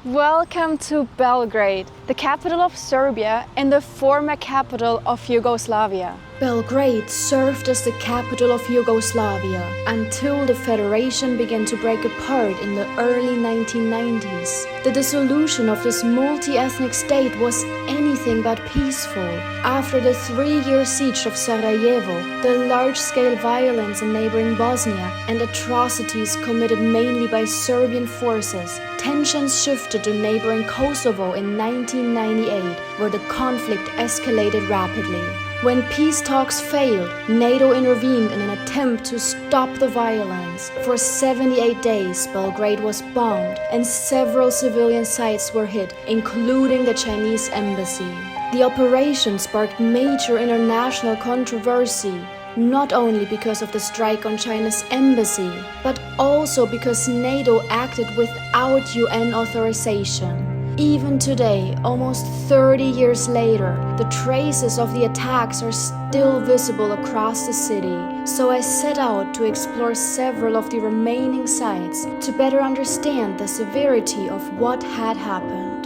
Welcome to Belgrade, the capital of Serbia and the former capital of Yugoslavia. Belgrade served as the capital of Yugoslavia until the federation began to break apart in the early 1990s. The dissolution of this multi-ethnic state was anything but peaceful. After the 3-year siege of Sarajevo, the large-scale violence in neighboring Bosnia, and atrocities committed mainly by Serbian forces, tensions shifted to neighboring Kosovo in 1998, where the conflict escalated rapidly. When peace talks failed, NATO intervened in an attempt to stop the violence. For 78 days, Belgrade was bombed and several civilian sites were hit, including the Chinese embassy. The operation sparked major international controversy, not only because of the strike on China's embassy, but also because NATO acted without UN authorization. Even today, almost 30 years later, the traces of the attacks are still visible across the city. So I set out to explore several of the remaining sites to better understand the severity of what had happened.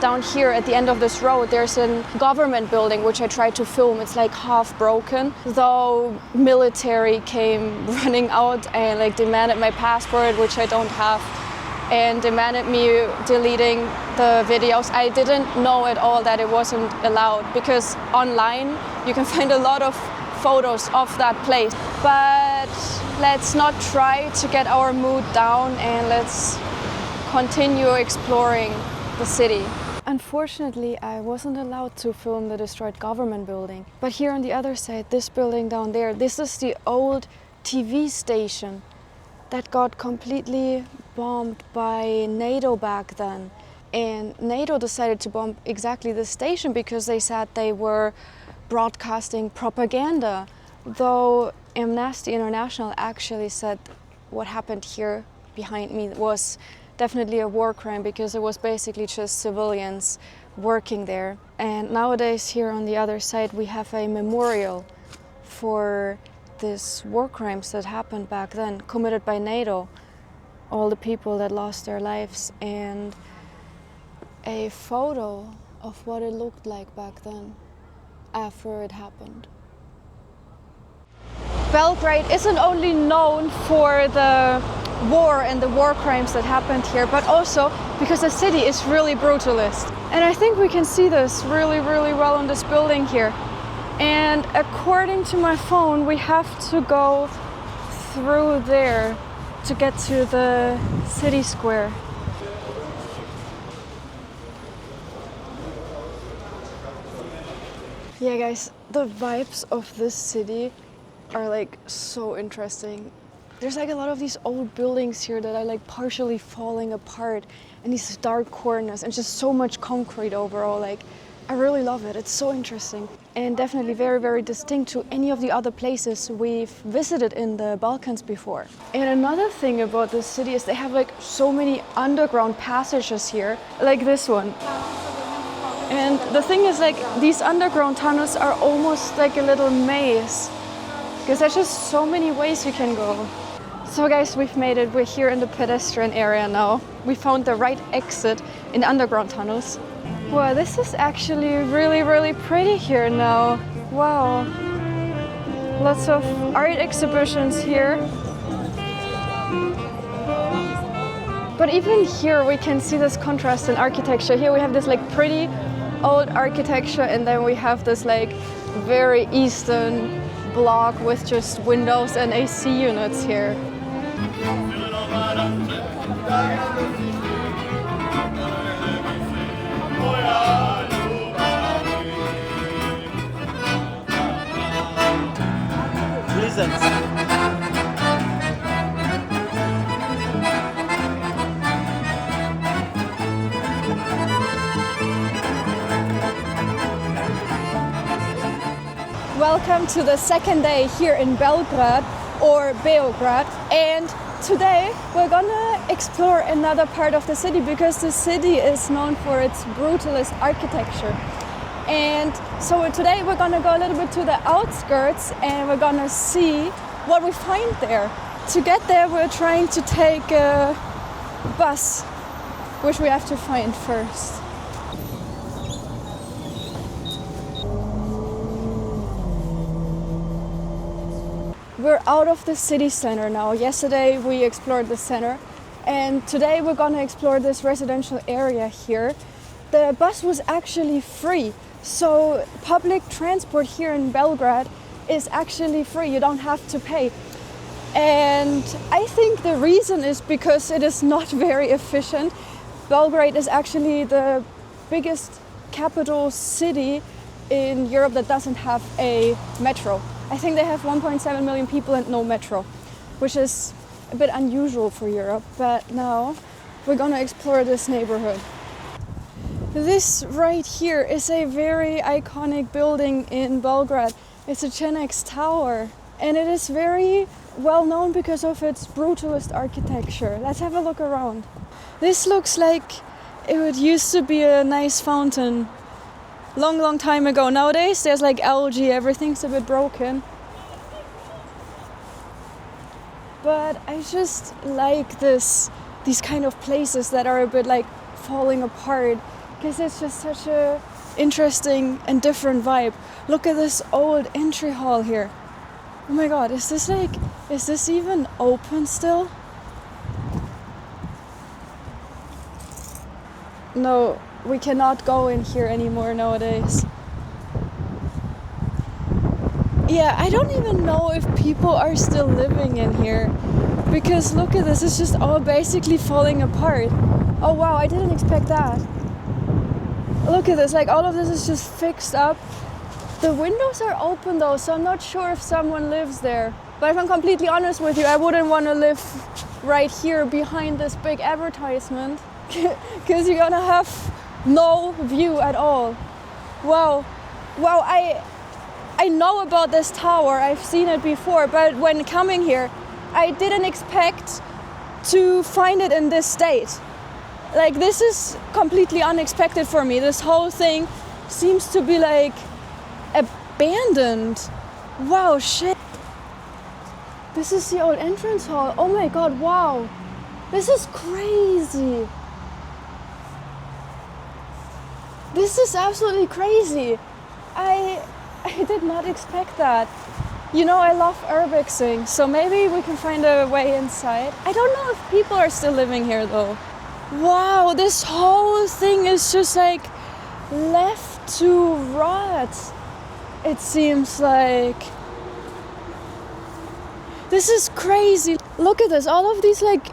Down here at the end of this road, there's a government building which I tried to film. It's like half broken, though military came running out and demanded my passport, which I don't have, and demanded me deleting the videos. I didn't know at all that it wasn't allowed, because online you can find a lot of photos of that place. But let's not try to get our mood down and let's continue exploring the city. Unfortunately, I wasn't allowed to film the destroyed government building. But here on the other side, this building down there, this is the old TV station that got completely bombed by NATO back then. And NATO decided to bomb exactly this station because they said they were broadcasting propaganda. Though Amnesty International actually said what happened here behind me was definitely a war crime, because it was basically just civilians working there. And nowadays here on the other side we have a memorial for these war crimes that happened back then, committed by NATO, all the people that lost their lives, and a photo of what it looked like back then, after it happened. Belgrade isn't only known for the war and the war crimes that happened here, but also because the city is really brutalist. And I think we can see this really well on this building here. And according to my phone, we have to go through there to get to the city square. Yeah guys, the vibes of this city are so interesting. There's a lot of these old buildings here that are partially falling apart, and these dark corners, and just so much concrete overall. I really love it. It's so interesting, and definitely very distinct to any of the other places we've visited in the Balkans before. And another thing about this city is they have so many underground passages here, like this one. And the thing is, these underground tunnels are almost like a little maze, because there's just so many ways you can go. So guys, we've made it. We're here in the pedestrian area now. We found the right exit in the underground tunnels. Wow, this is actually really pretty here now. Wow. Lots of art exhibitions here. But even here we can see this contrast in architecture. Here we have this pretty old architecture, and then we have this very Eastern block with just windows and AC units here. Welcome to the second day here in Belgrade, or Beograd, and today we're gonna explore another part of the city, because the city is known for its brutalist architecture. And so today we're gonna go a little bit to the outskirts and we're gonna see what we find there. To get there we're trying to take a bus, which we have to find first. We're out of the city center now. Yesterday we explored the center, and today we're gonna explore this residential area here. The bus was actually free, so public transport here in Belgrade is actually free. You don't have to pay. And I think the reason is because it is not very efficient. Belgrade is actually the biggest capital city in Europe that doesn't have a metro. I think they have 1.7 million people and no metro, which is a bit unusual for Europe. But now we're gonna explore this neighborhood. This right here is a very iconic building in Belgrade. It's a Genex Tower, and it is very well known because of its brutalist architecture. Let's have a look around. This looks like it used to be a nice fountain long time ago. Nowadays there's like algae, everything's a bit broken. But I just like these kind of places that are a bit like falling apart, because it's just such a interesting and different vibe. Look at this old entry hall here. Oh my god, is this even open still? No, we cannot go in here anymore nowadays. Yeah, I don't even know if people are still living in here, because look at this, it's just all basically falling apart. Oh wow, I didn't expect that. Look at this, like all of this is just fixed up. The windows are open though, so I'm not sure if someone lives there. But if I'm completely honest with you, I wouldn't want to live right here behind this big advertisement, because you're gonna have no view at all. Wow, I know about this tower, I've seen it before, but when coming here, I didn't expect to find it in this state. Like, this is completely unexpected for me. This whole thing seems to be like abandoned. Wow, shit. This is the old entrance hall. Oh my god, wow. This is crazy. This is absolutely crazy. I did not expect that. You know, I love urbexing, so maybe we can find a way inside. I don't know if people are still living here though. Wow, this whole thing is just like left to rot. It seems like. This is crazy. Look at this. All of these like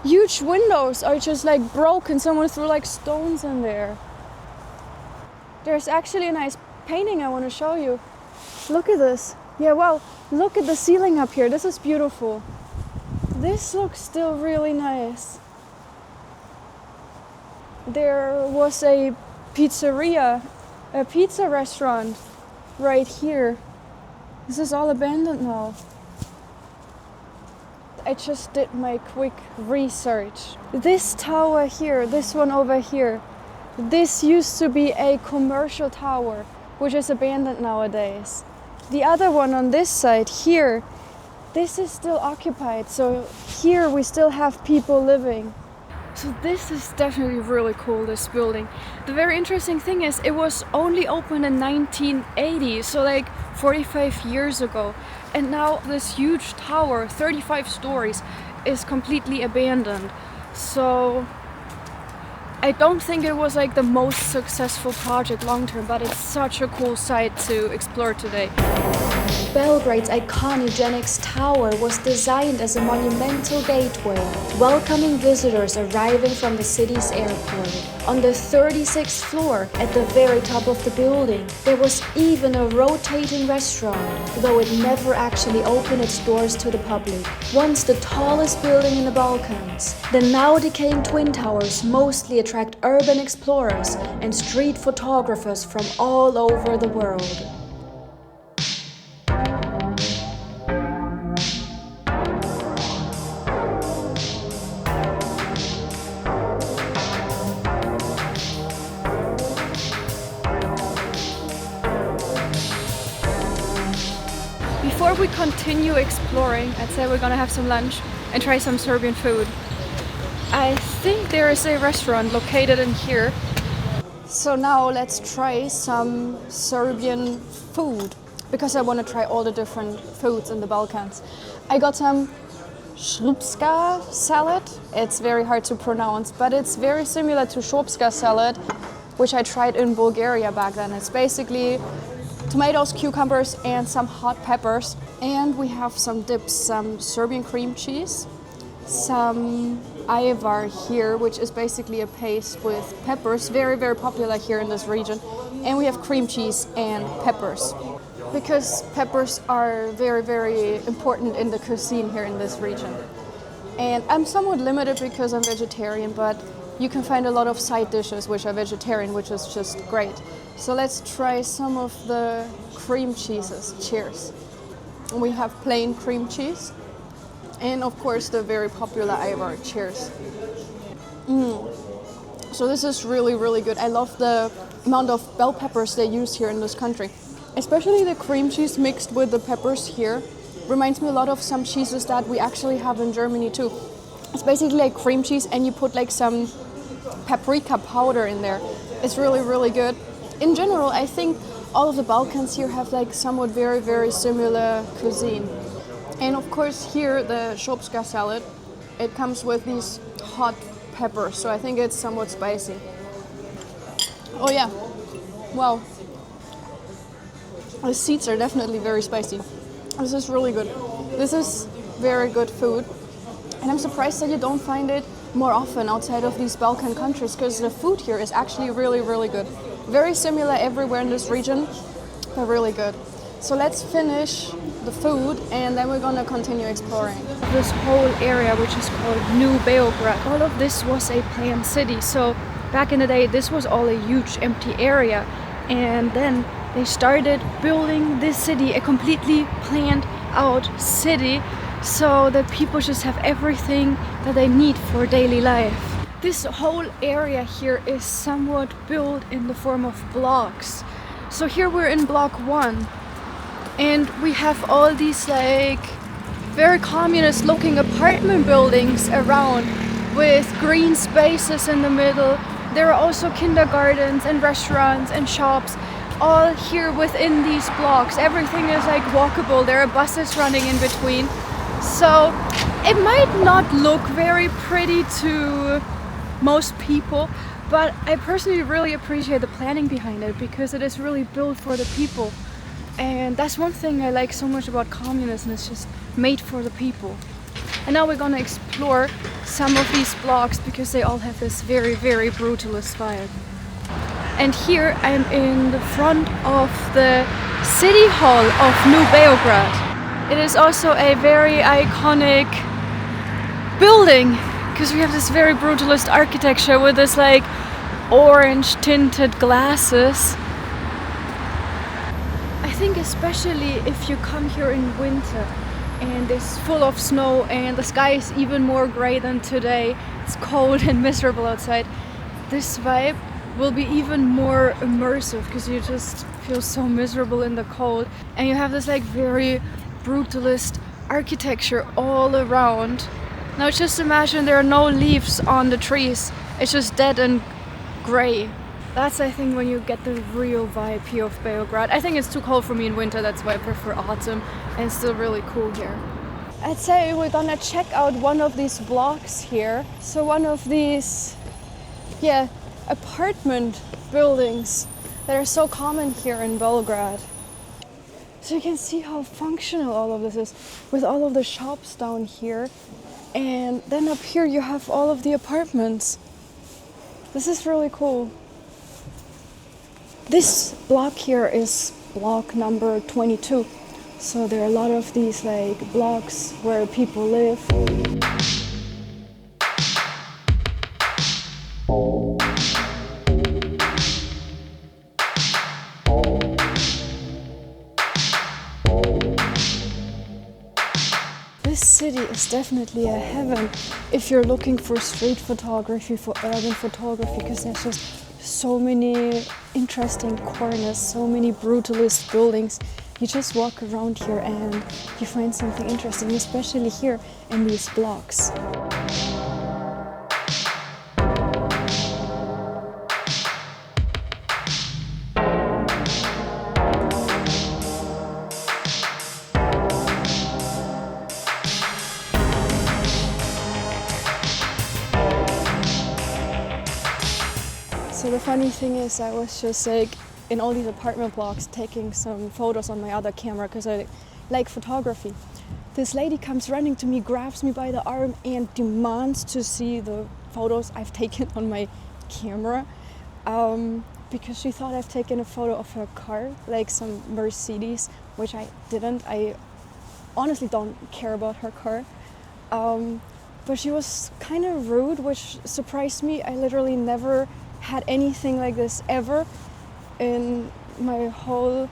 huge windows are just like broken. Someone threw like stones in there. There's actually a nice painting I want to show you. Look at this. Yeah, wow. Look at the ceiling up here. This is beautiful. This looks still really nice. There was a pizzeria, a pizza restaurant right here. This is all abandoned now. I just did my quick research. This tower here, this one over here, this used to be a commercial tower, which is abandoned nowadays. The other one on this side here, this is still occupied, so here we still have people living. So this is definitely really cool, this building. The very interesting thing is it was only opened in 1980, so like 45 years ago. And now this huge tower, 35 stories, is completely abandoned. So I don't think it was like the most successful project long term, but it's such a cool site to explore today. Belgrade's iconic Genex Tower was designed as a monumental gateway, welcoming visitors arriving from the city's airport. On the 36th floor, at the very top of the building, there was even a rotating restaurant, though it never actually opened its doors to the public. Once the tallest building in the Balkans, the now decaying Twin Towers mostly attract urban explorers and street photographers from all over the world. Before we continue exploring, I'd say we're gonna have some lunch and try some Serbian food. I think there is a restaurant located in here. So now let's try some Serbian food, because I want to try all the different foods in the Balkans. I got some shrupska salad. It's very hard to pronounce, but it's very similar to shopska salad, which I tried in Bulgaria back then. It's basically tomatoes, cucumbers, and some hot peppers. And we have some dips, some Serbian cream cheese, some ajvar here, which is basically a paste with peppers, very, very popular here in this region. And we have cream cheese and peppers, because peppers are very, very important in the cuisine here in this region. And I'm somewhat limited because I'm vegetarian, but you can find a lot of side dishes which are vegetarian, which is just great. So let's try some of the cream cheeses. Cheers. We have plain cream cheese, and of course the very popular ajvar. Cheers. So this is really, really good. I love the amount of bell peppers they use here in this country. Especially the cream cheese mixed with the peppers here reminds me a lot of some cheeses that we actually have in Germany too. It's basically like cream cheese, and you put like some paprika powder in there. It's really, really good. In general, I think all of the Balkans here have like somewhat very, very similar cuisine. And of course here the shopska salad, it comes with these hot peppers, so I think it's somewhat spicy. Oh yeah, wow. The seeds are definitely very spicy. This is really good. This is very good food. And I'm surprised that you don't find it more often outside of these Balkan countries, because the food here is actually really, really good. Very similar everywhere in this region, but really good. So let's finish the food and then we're gonna continue exploring. This whole area, which is called New Beograd, all of this was a planned city. So back in the day, this was all a huge empty area. And then they started building this city, a completely planned out city, so that people just have everything that they need for daily life. This whole area here is somewhat built in the form of blocks. So here we're in block 1, and we have all these like very communist looking apartment buildings around with green spaces in the middle. There are also kindergartens and restaurants and shops all here within these blocks. Everything is like walkable. There are buses running in between. So it might not look very pretty to most people, but I personally really appreciate the planning behind it, because it is really built for the people. And that's one thing I like so much about communism, it's just made for the people. And now we're gonna explore some of these blocks, because they all have this very, very brutalist vibe. And here I'm in the front of the city hall of New Beograd. It is also a very iconic building, because we have this very brutalist architecture with this like orange tinted glasses. I think especially if you come here in winter and it's full of snow and the sky is even more gray than today, it's cold and miserable outside, this vibe will be even more immersive, because you just feel so miserable in the cold, and you have this like very brutalist architecture all around. Now just imagine there are no leaves on the trees, it's just dead and gray. That's, I think, when you get the real vibe here of Beograd. I think it's too cold for me in winter, that's why I prefer autumn, and it's still really cool here. I'd say we're gonna check out one of these blocks here. So one of these, apartment buildings that are so common here in Belgrade. So you can see how functional all of this is, with all of the shops down here. And then up here you have all of the apartments. This is really cool. This block here is block number 22. So there are a lot of these like blocks where people live. This city is definitely a heaven if you're looking for street photography, for urban photography, because there's just so many interesting corners, so many brutalist buildings. You just walk around here and you find something interesting, especially here in these blocks. So the funny thing is I was just like in all these apartment blocks taking some photos on my other camera because I like photography. This lady comes running to me, grabs me by the arm and demands to see the photos I've taken on my camera because she thought I've taken a photo of her car, like some Mercedes, which I didn't. I honestly don't care about her car. But she was kind of rude, which surprised me. I literally never had anything like this ever in my whole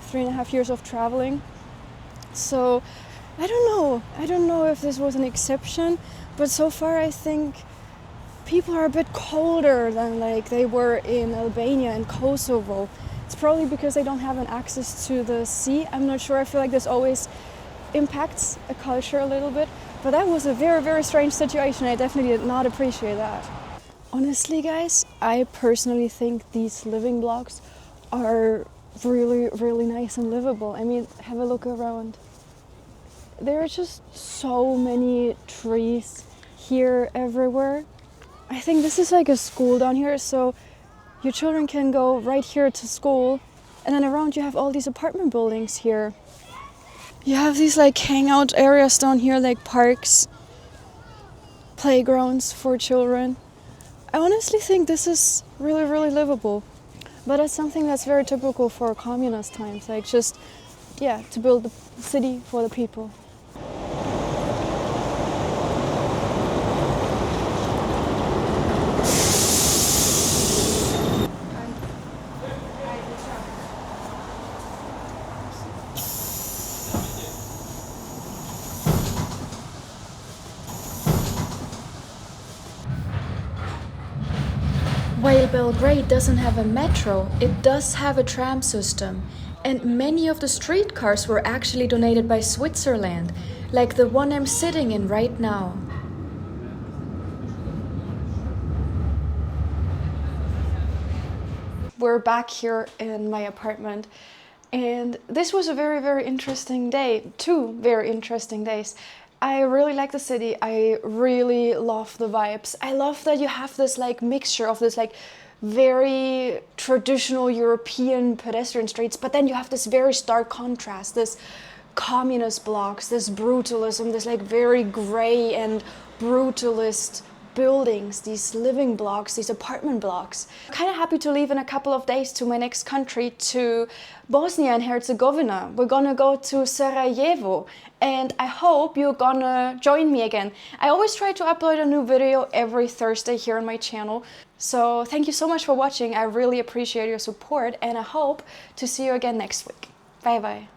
3.5 years of traveling. So I don't know if this was an exception, but so far I think people are a bit colder than like they were in Albania and Kosovo. It's probably because they don't have an access to the sea. I'm not sure. I feel like this always impacts a culture a little bit, but that was a very, very strange situation. I definitely did not appreciate that. Honestly, guys, I personally think these living blocks are really, really nice and livable. I mean, have a look around. There are just so many trees here everywhere. I think this is like a school down here, so your children can go right here to school, and then around you have all these apartment buildings here. You have these like hangout areas down here, like parks, playgrounds for children. I honestly think this is really, really livable. But it's something that's very typical for communist times, like just, yeah, to build the city for the people. While Belgrade doesn't have a metro, it does have a tram system. And many of the streetcars were actually donated by Switzerland, like the one I'm sitting in right now. We're back here in my apartment, and this was a very, very interesting day. 2 very interesting days. I really like the city. I really love the vibes. I love that you have this like mixture of this like very traditional European pedestrian streets, but then you have this very stark contrast, this communist blocks, this brutalism, this like very gray and brutalist buildings, these living blocks, these apartment blocks. I'm kind of happy to leave in a couple of days to my next country, to Bosnia and Herzegovina. We're gonna go to Sarajevo, and I hope you're gonna join me again. I always try to upload a new video every Thursday here on my channel. So thank you so much for watching. I really appreciate your support, and I hope to see you again next week. Bye bye.